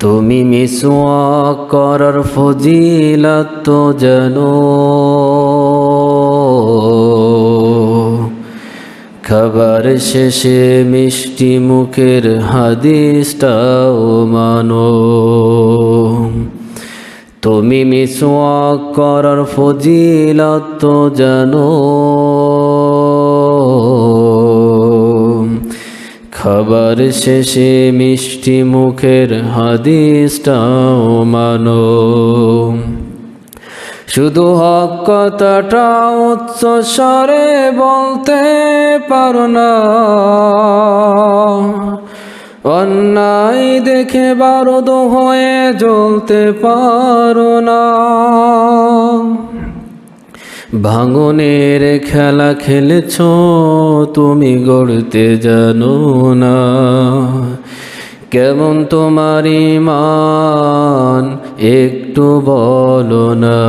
তুমি মিসওয়াক করার ফজিলত তো জানো, খাবার শেষে মিষ্টি মুখের হাদিসটাও মানো। তুমি মিসওয়াক করার ফজিলত তো জানো, খাবার শেষে মিষ্টি মুখের হাদিসটাও মানো। শুধু হক কথাটা উচ্চ স্বরে বলতে পারো না, অন্যায় দেখে বারুদ হয়ে জ্বলতে পারো না। ভাঙনের খেলা খেলেছ তুমি, গড়তে জানো না। কেমন তোমার ঈমান একটু বলো না।